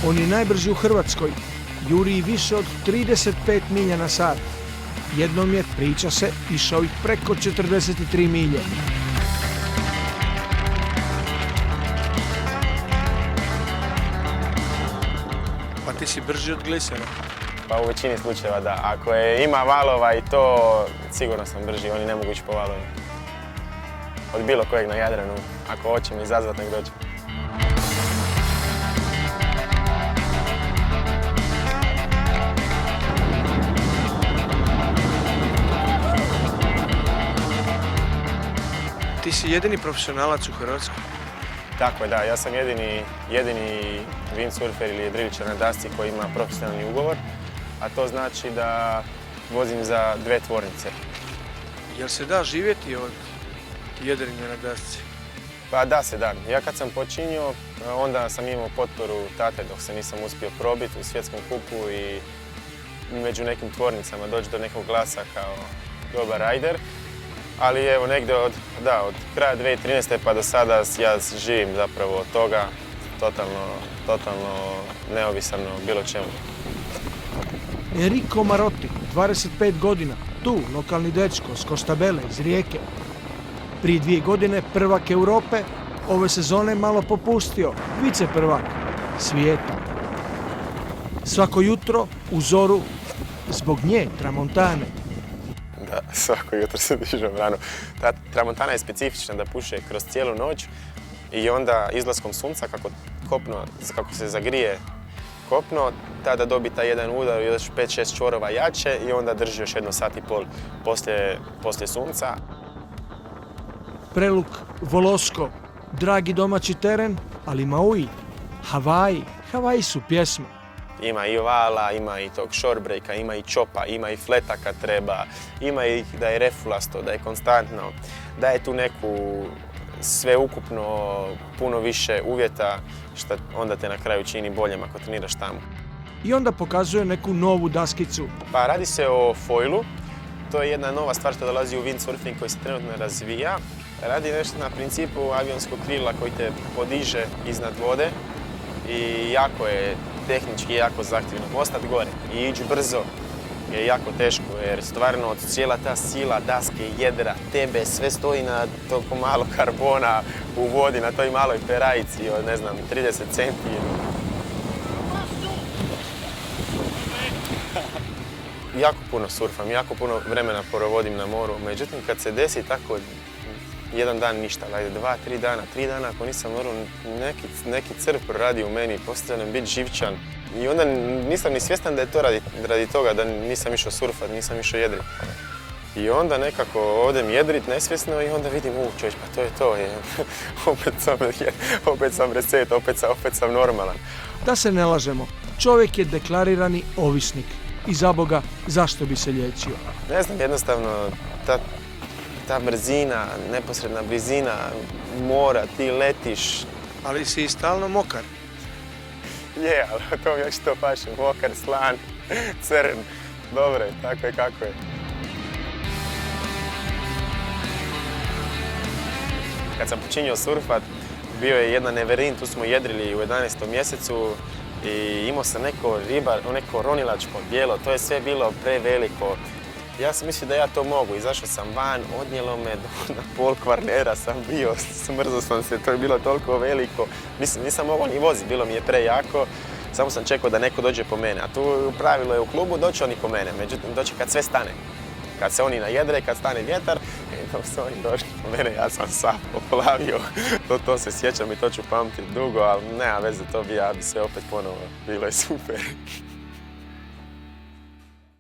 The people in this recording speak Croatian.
On je najbrži u Hrvatskoj, juri više od 35 milja na sat. Jednom je, priča se, išao ih preko 43 milje. Pa ti si brži od glisera? Pa u većini slučajeva da. Ako ima valova i to, sigurno sam brži, oni ne mogu ići po valovima. Od bilo kojeg na Jadranu, ako hoće mi izazvat, nek dođe. Ti si jedini profesionalac u Hrvatskoj? Tako je, da. Ja sam jedini windsurfer ili jedriličar na dasci koji ima profesionalni ugovor, a to znači da vozim za 2 tvornice. Jel se da živjeti od jedrenja na dasci? Pa da se da. Ja kad sam počinio, onda sam imao potporu tate dok se nisam uspio probiti u svjetskom kupu i među nekim tvornicama doći do nekog glasa kao dobar rajder. Ali evo negdje od kraja 2013. pa do sada ja živim zapravo od toga, totalno neovisan o bilo čemu. Enrico Marotti, 25 godina, tu lokalni dečko s Costabelle iz Rijeke. Prije 2 godine prvak Europe, ove sezone malo popustio, vice prvak svijeta. Svako jutro u zoru, zbog nje, tramontane. Da, svako jutro se dižem rano. Ta tramontana je specifična da puše kroz cijelu noć i onda izlaskom sunca kako se zagrije kopno, tada dobi taj jedan udar, još 5-6 čvorova jače i onda drži još 1,5 sata poslije sunca. Preluk, Volosko, dragi domaći teren, ali Maui, Havaji. Havaji su pjesma. Ima i vala, ima i tog shorebreaka, ima i chopa, ima i fleta kad treba, ima i da je refulasto, da je konstantno, da je tu neku sveukupno puno više uvjeta što onda te na kraju čini boljem ako treniraš tamo. I onda pokazuje neku novu daskicu. Pa radi se o foilu, to je jedna nova stvar što dolazi u windsurfing koji se trenutno razvija. Radi nešto na principu avionskog krila koji te podiže iznad vode i jako je tehnički jako zahtjevno. Ostat gore i ići brzo je jako teško jer stvarno cijela ta sila daske, jedra, tebe, sve stoji na toliko malo karbona u vodi, na toj maloj perajici od, ne znam, 30 centi. Jako puno surfam, jako puno vremena provodim na moru, međutim kad se desi tako jedan dan ništa, ajde 2-3 dana, 3 dana ako nisam moru, neki crv proradi u meni, postanem biti živčan. I onda nisam ni svjestan da je to radi toga, da nisam išao surfat, nisam išao jedrit. I onda nekako odem jedrit nesvjesno i onda vidim, čovječ, pa to je to, opet sam reset, opet sam normalan. Da se ne lažemo, čovjek je deklarirani ovisnik. I za Boga, zašto bi se liječio? Ne znam, jednostavno, ta brzina, neposredna blizina mora, ti letiš. Ali si i stalno mokar. Je, ali to mi još to paše, mokar, slan, crn. Dobro je, tako je kako je. Kad sam počinio surfat, bio je jedna Neverin, tu smo jedrili u 11. mjesecu i imao sam neko ronilačko djelo, to je sve bilo preveliko. Ja sam mislio da ja to mogu, izašao sam van, odnijelo me na pol Kvarnera sam bio, smrzao sam se, to je bilo toliko veliko. Mislim, nisam mogao ni voziti, bilo mi je prejako, samo sam čekao da neko dođe po mene. A tu pravilo je u klubu, doće oni po mene, međutim doće kad sve stane. Kad se oni najedre, kad stane vjetar, dok su oni došli po mene, ja sam sav poplavio. To se sjećam i to ću pamtiti dugo, ali nema veze, ja bi sve opet ponovo, bilo je super.